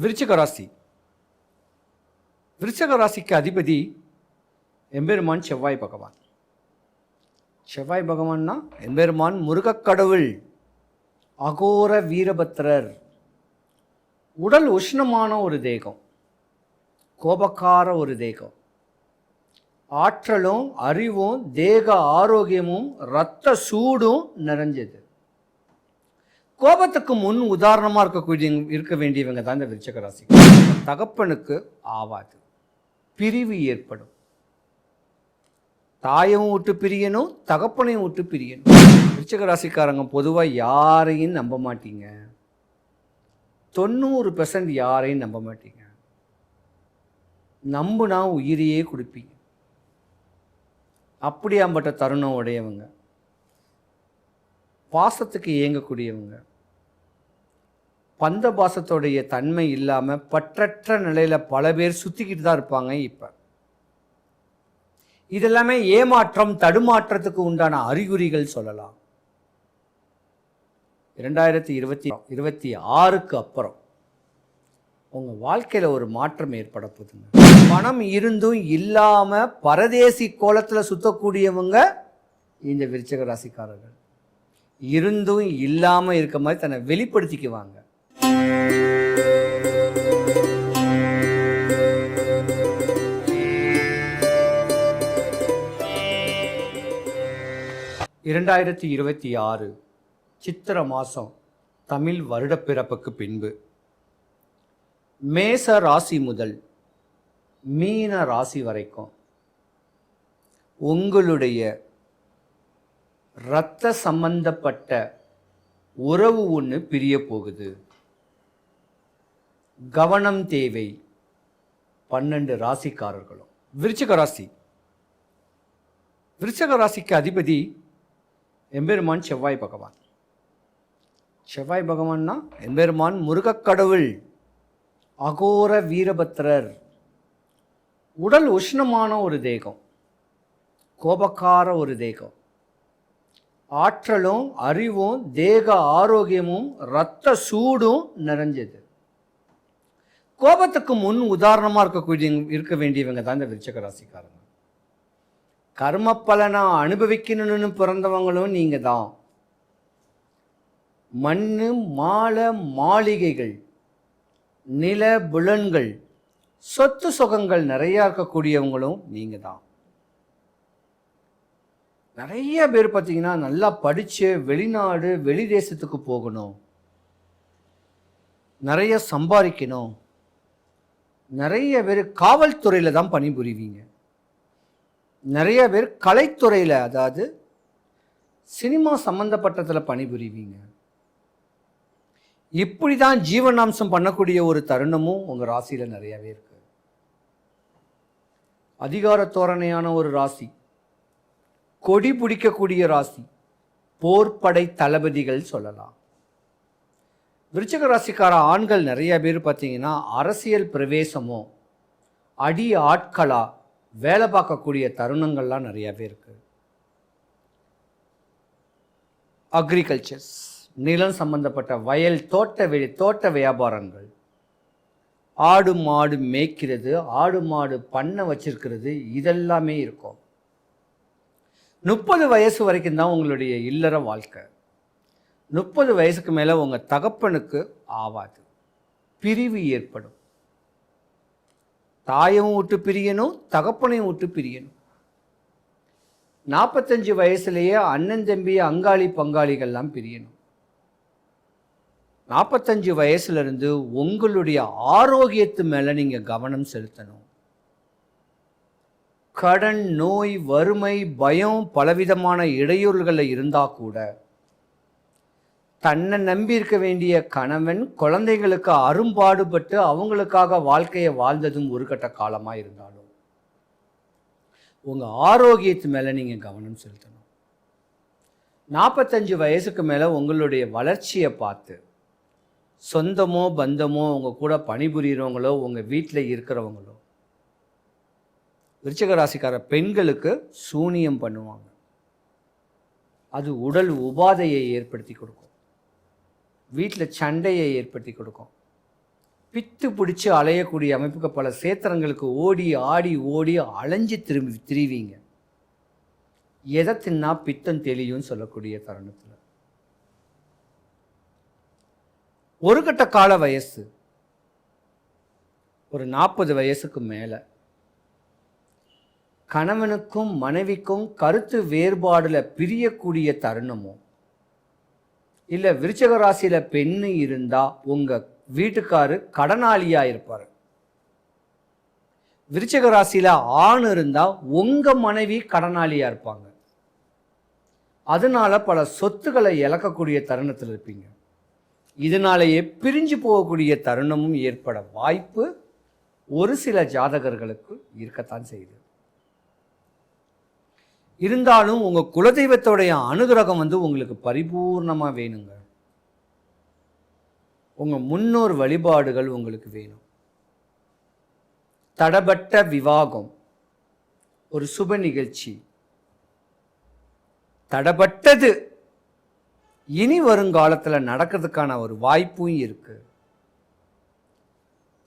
விருச்சிக ராசி. விருச்சிக ராசிக்கு அதிபதி எம்பெருமான் செவ்வாய் பகவான். செவ்வாய் பகவான்னா எம்பெருமான் முருகக்கடவுள், அகோர வீரபத்திரர். உடல் உஷ்ணமான ஒரு தேகம், கோபக்கார ஒரு தேகம், ஆற்றலும் அறிவும் தேக ஆரோக்கியமும் இரத்த சூடும் நிறைஞ்சது. கோபத்துக்கு முன் உதாரணமாக இருக்க வேண்டியவங்க தான் இந்த விருச்சிக ராசி. தகப்பனுக்கு ஆவாது, பிரிவு ஏற்படும். தாயவும் விட்டு பிரியணும், தகப்பனையும் விட்டு பிரியணும். விருச்சிக ராசிக்காரங்க பொதுவாக யாரையும் நம்ப மாட்டீங்க. 90% யாரையும் நம்ப மாட்டீங்க. நம்புனா உயிரையே கொடுப்பீங்க. அப்படியாம்பட்ட தருணம் உடையவங்க, பாசத்துக்கு இயங்கக்கூடியவங்க, பந்த பாசத்தோடைய தன்மை இல்லாமல் பற்றற்ற நிலையில் பல பேர் சுற்றிக்கிட்டு தான் இருப்பாங்க. இப்போ இதெல்லாமே ஏமாற்றம், தடுமாற்றத்துக்கு உண்டான அறிகுறிகள் சொல்லலாம். 2026க்கு அப்புறம் உங்கள் வாழ்க்கையில் ஒரு மாற்றம் ஏற்பட போகுதுங்க. பணம் இருந்தும் இல்லாமல் பரதேசி கோலத்தில் சுற்றக்கூடியவங்க இந்த விருச்சிக ராசிக்காரர்கள். இருந்தும் இல்லாமல் இருக்க மாதிரி தன்னை வெளிப்படுத்திக்குவாங்க. இரண்டாயிரத்தி 26 சித்திர மாதம் தமிழ் வருடப்பிறப்புக்கு பின்பு மேச ராசி முதல் மீன ராசி வரைக்கும் உங்களுடைய இரத்த சம்பந்தப்பட்ட உறவு ஒன்று பிரிய போகுது. கவனம் தேவை 12 ராசிக்காரர்களும். விருச்சிக ராசி. விருச்சிக ராசிக்கு அதிபதி எம்பெருமான் செவ்வாய் பகவான். செவ்வாய் பகவான்னா எம்பெருமான் முருகக்கடவுள், அகோர வீரபத்திரர். உடல் உஷ்ணமான ஒரு தேகம், கோபக்கார ஒரு தேகம், ஆற்றலும் அறிவும் தேக ஆரோக்கியமும் இரத்த சூடும் நிறைஞ்சது. கோபத்துக்கு முன் உதாரணமாக இருக்க வேண்டியவங்க தான் இந்த விருச்சிக ராசிக்காரங்க. கர்ம பலனை அனுபவிக்கணும்னு பிறந்தவங்களும் நீங்க தான். மண்ணு மாலை மாளிகைகள், நில புலன்கள், சொத்து சுகங்கள் நிறையா இருக்கக்கூடியவங்களும் நீங்க தான். நிறைய பேர் பார்த்தீங்கன்னா நல்லா படித்து வெளிநாடு வெளி தேசத்துக்கு போகணும், நிறைய சம்பாதிக்கணும். நிறைய பேர் காவல்துறையில் தான் பணிபுரிவீங்க. நிறைய பேர் கலைத்துறையில், அதாவது சினிமா சம்பந்தப்பட்டதில் பணிபுரிவீங்க. இப்படி தான் ஜீவனாம்சம் பண்ணக்கூடிய ஒரு தருணமும் உங்கள் ராசியில் நிறையாவே இருக்கு. அதிகார தோரணையான ஒரு ராசி, கொடி பிடிக்கக்கூடிய ராசி, போர்ப்படை தளபதிகள் சொல்லலாம். விருச்சிக ராசிக்கார ஆண்கள் நிறைய பேர் பார்த்தீங்கன்னா அரசியல் பிரவேசமோ அடி ஆட்களா வேலை பார்க்கக்கூடிய தருணங்கள்லாம் நிறையாவே இருக்கு. அக்ரிகல்ச்சர்ஸ், நிலம் சம்பந்தப்பட்ட வயல் தோட்ட வியாபாரங்கள், ஆடு மாடு மேய்க்கிறது, ஆடு மாடு பண்ணை வச்சிருக்கிறது, இதெல்லாமே இருக்கும். 30 வயசு வரைக்கும் தான் உங்களுடைய இல்லற வாழ்க்கை. 30 வயசுக்கு மேலே உங்கள் தகப்பனுக்கு ஆவாது, பிரிவு ஏற்படும். தாயவும் விட்டு பிரியணும், தகப்பனையும் விட்டு பிரியணும். 45 வயசுலேயே அண்ணன் தம்பி அங்காளி பங்காளிகள்லாம் பிரியணும். 45 வயசுலேருந்து உங்களுடைய ஆரோக்கியத்து மேலே நீங்கள் கவனம் செலுத்தணும். கடன், நோய், வறுமை, பயம், பலவிதமான இடையூறுகளில் இருந்தால் கூட தன்னை நம்பி இருக்க வேண்டிய கணவன் குழந்தைகளுக்கு அரும்பாடுபட்டு அவங்களுக்காக வாழ்க்கையை வாழ்ந்ததும் ஒரு கட்ட காலமாக இருந்தாலும் உங்கள் ஆரோக்கியத்து மேலே நீங்கள் கவனம் செலுத்தணும். 45 வயசுக்கு மேலே உங்களுடைய வளர்ச்சியை பார்த்து சொந்தமோ பந்தமோ உங்கள் கூட பணிபுரிகிறவங்களோ உங்கள் வீட்டில் இருக்கிறவங்களோ விருச்சிக ராசிக்கார பெண்களுக்கு சூனியம் பண்ணுவாங்க. அது உடல் உபாதையை ஏற்படுத்தி கொடுக்கும், வீட்டில் சண்டையை ஏற்படுத்தி கொடுக்கும், பித்து பிடிச்சி அலையக்கூடிய அமைப்புக்கு பல சேத்திரங்களுக்கு ஓடி ஆடி ஓடி அலைஞ்சு திரிவீங்க. எதை தின்னா பித்தம் தெளியும் சொல்லக்கூடிய தருணத்தில் ஒரு கட்ட கால வயசு ஒரு 40 வயசுக்கு மேலே கணவனுக்கும் மனைவிக்கும் கருத்து வேறுபாடுல பிரியக்கூடிய தருணமோ, இல்லை விருச்சிக ராசியில பெண்ணு இருந்தா உங்க வீட்டுக்காரு கடனாளியா இருப்பாரு. விருச்சிக ராசியில ஆண் இருந்தா உங்க மனைவி கடனாளியா இருப்பாங்க. அதனால பல சொத்துக்களை இழக்கக்கூடிய தருணத்தில் இருப்பீங்க. இதனாலேயே பிரிஞ்சு போகக்கூடிய தருணமும் ஏற்பட வாய்ப்பு ஒரு சில ஜாதகர்களுக்கு இருக்கத்தான் செய்யுது. இருந்தாலும் உங்க குலதெய்வத்தோடைய அனுகிரகம் உங்களுக்கு பரிபூர்ணமா வேணுங்க. உங்க முன்னோர் வழிபாடுகள் உங்களுக்கு வேணும். தடபட்ட விவாகம், ஒரு சுப நிகழ்ச்சி தடபட்டது இனி வருங்காலத்தில் நடக்கிறதுக்கான ஒரு வாய்ப்பும் இருக்கு.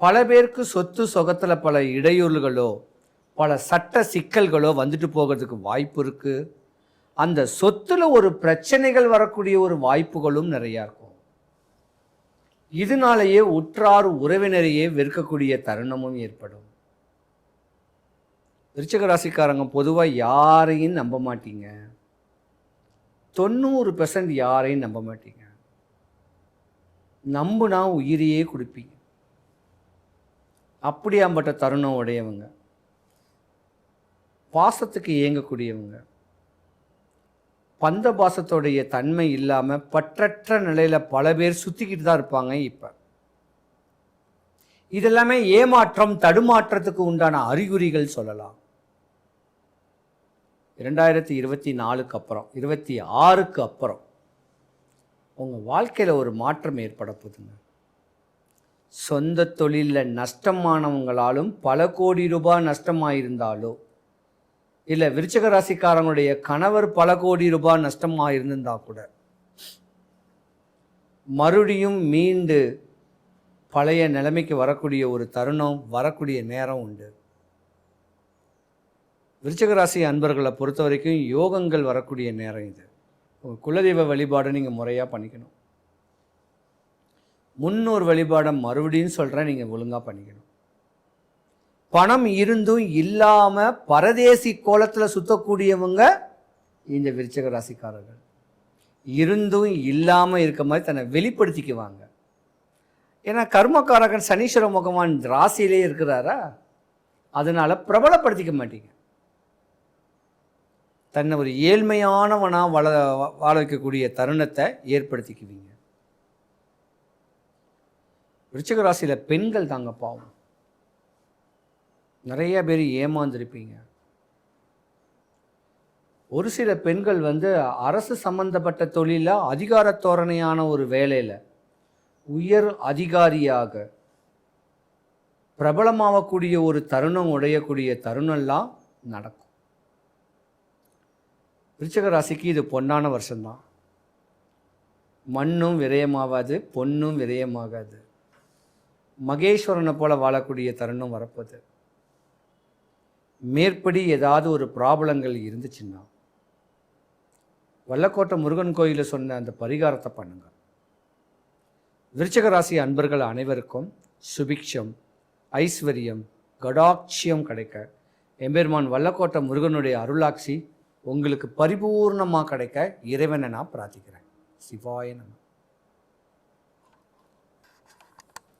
பல பேருக்கு சொத்து சொகத்துல பல இடையூறுகளோ பல சட்ட சிக்கல்களோ வந்துட்டு போகிறதுக்கு வாய்ப்பு இருக்கு. அந்த சொத்துல ஒரு பிரச்சனைகள் வரக்கூடிய ஒரு வாய்ப்புகளும் நிறையா இருக்கும். இதனாலேயே உற்றார் உறவினரையே வெறுக்கக்கூடிய தருணமும் ஏற்படும். விருச்சிக ராசிக்காரங்க பொதுவாக யாரையும் நம்ப மாட்டீங்க. 90% யாரையும் நம்ப மாட்டீங்க. நம்புனா உயிரையே கொடுப்பீங்க. அப்படியாம்பட்ட தருணம் உடையவங்க, பாசத்துக்கு இயங்கக்கூடியவங்க, பந்த பாசத்தோடைய தன்மை இல்லாமல் பற்றற்ற நிலையில் பல பேர் சுற்றிக்கிட்டு தான் இருப்பாங்க. இப்போ இதெல்லாமே ஏமாற்றம் தடுமாற்றத்துக்கு உண்டான அறிகுறிகள் சொல்லலாம். 2024க்கு அப்புறம் 26க்கு அப்புறம் உங்கள் வாழ்க்கையில் ஒரு மாற்றம் ஏற்பட போகுதுங்க. சொந்த தொழிலில் நஷ்டமானவங்களாலும் பல கோடி ரூபாய் நஷ்டமாயிருந்தாலோ, இல்லை விருச்சிக ராசிக்காரங்களுடைய கணவர் பல கோடி ரூபாய் நஷ்டமாக இருந்திருந்தா கூட மறுபடியும் மீண்டு பழைய நிலைமைக்கு வரக்கூடிய ஒரு தருணம் வரக்கூடிய நேரம் உண்டு. விருச்சிக ராசி அன்பர்களை பொறுத்த வரைக்கும் யோகங்கள் வரக்கூடிய நேரம் இது. உங்கள் குலதெய்வ வழிபாடு நீங்கள் முறையாக பண்ணிக்கணும். முன்னோர் வழிபாடை மறுபடியும் சொல்கிறேன், நீங்கள் ஒழுங்காக பண்ணிக்கணும். பணம் இருந்தும் இல்லாமல் பரதேசி கோலத்தில் சுற்றக்கூடியவங்க இந்த விருச்சிக ராசிக்காரர்கள். இருந்தும் இல்லாமல் இருக்க மாதிரி தன்னை வெளிப்படுத்திக்குவாங்க. ஏன்னா கர்மக்காரகன் சனீஸ்வர பகவான் ராசியிலே இருக்கிறாரா, அதனால பிரபலப்படுத்திக்க மாட்டீங்க. தன்னை ஒரு ஏழ்மையானவனாக வாழ வைக்கக்கூடிய தருணத்தை ஏற்படுத்திக்குவீங்க. விருச்சிக ராசியில் பெண்கள் தாங்க பாவம். நிறைய பேர் ஏமாந்துருப்பீங்க. ஒரு சில பெண்கள் அரசு சம்பந்தப்பட்ட தொழிலில் அதிகார தோரணையான ஒரு வேலையில் உயர் அதிகாரியாக பிரபலமாகக்கூடிய ஒரு தருணம் உடையக்கூடிய தருணம்லாம் நடக்கும். விருச்சிக ராசிக்கு இது பொன்னான வருஷம்தான். மண்ணும் விரயமாகாது, பொன்னும் விரயமாகாது. மகேஸ்வரனை போல வாழக்கூடிய தருணம் வரப்போகுது. மேற்படி ஏதாவது ஒரு ப்ராப்ளங்கள் இருந்துச்சுன்னா வல்லக்கோட்டை முருகன் கோயிலில் சொன்ன அந்த பரிகாரத்தை பண்ணுங்க. விருச்சிக ராசி அன்பர்கள் அனைவருக்கும் சுபிக்ஷம், ஐஸ்வர்யம், கடாட்சியம் கிடைக்க எம்பெருமான் வல்லக்கோட்டை முருகனுடைய அருளாட்சி உங்களுக்கு பரிபூர்ணமாக கிடைக்க இறைவனை நான் பிரார்த்திக்கிறேன். சிவாய நம.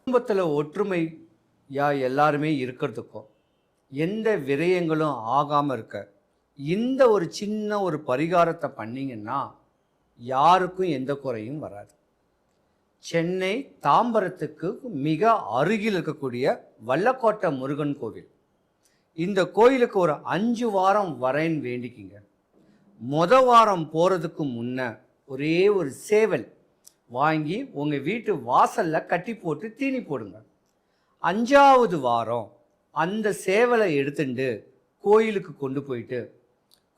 குடும்பத்தில் ஒற்றுமையா எல்லாருமே இருக்கிறதுக்கும் எந்த விரயங்களும் ஆகாமல் இருக்க இந்த ஒரு சின்ன ஒரு பரிகாரத்தை பண்ணிங்கன்னா யாருக்கும் எந்த குறையும் வராது. சென்னை தாம்பரத்துக்கு மிக அருகில் இருக்கக்கூடிய வல்லக்கோட்டை முருகன் கோவில். இந்த கோயிலுக்கு ஒரு 5 வாரம் வரேன்னு வேண்டிக்கிங்க. வாரம் போகிறதுக்கு முன்ன ஒரே ஒரு சேவல் வாங்கி உங்கள் வீட்டு வாசலில் கட்டி போட்டு தீனி போடுங்க. 5வது வாரம் அந்த சேவலை எடுத்துட்டு கோயிலுக்கு கொண்டு போயிட்டு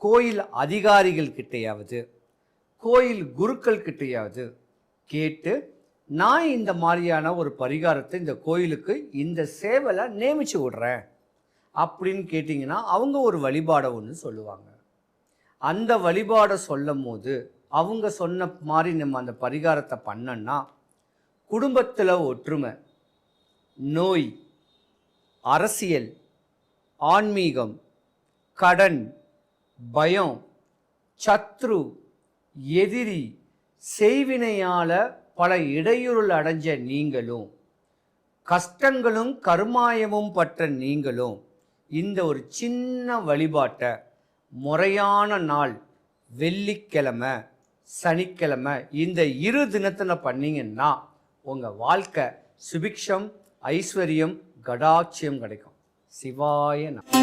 கோயில் அதிகாரிகள் கிட்டையாவது கோயில் குருக்கள் கிட்டையாவது கேட்டு நான் இந்த மாதிரியான ஒரு பரிகாரத்தை இந்த கோயிலுக்கு இந்த சேவலை நியமிச்சு விடுறேன் அப்படின்னு கேட்டிங்கன்னா அவங்க ஒரு வழிபாடை ஒன்று சொல்லுவாங்க. அந்த வழிபாடை சொல்லும் போது அவங்க சொன்ன மாதிரி நம்ம அந்த பரிகாரத்தை பண்ணோன்னா குடும்பத்தில் ஒற்றுமை, நோய், அரசியல், ஆன்மீகம், கடன், பயம், சத்ரு, எதிரி, செய்வினையால் பல இடையூறுகள் அடைஞ்ச நீங்களும், கஷ்டங்களும் கருமாயமும் பற்ற நீங்களும் இந்த ஒரு சின்ன வழிபாட்டை முறையான நாள் வெள்ளிக்கிழமை, சனிக்கிழமை இந்த 2 தினத்தில் பண்ணிங்கன்னா உங்கள் வாழ்க்கை சுபிக்ஷம், ஐஸ்வர்யம், கடாட்சியம் கிடைக்கும். சிவாய நமः.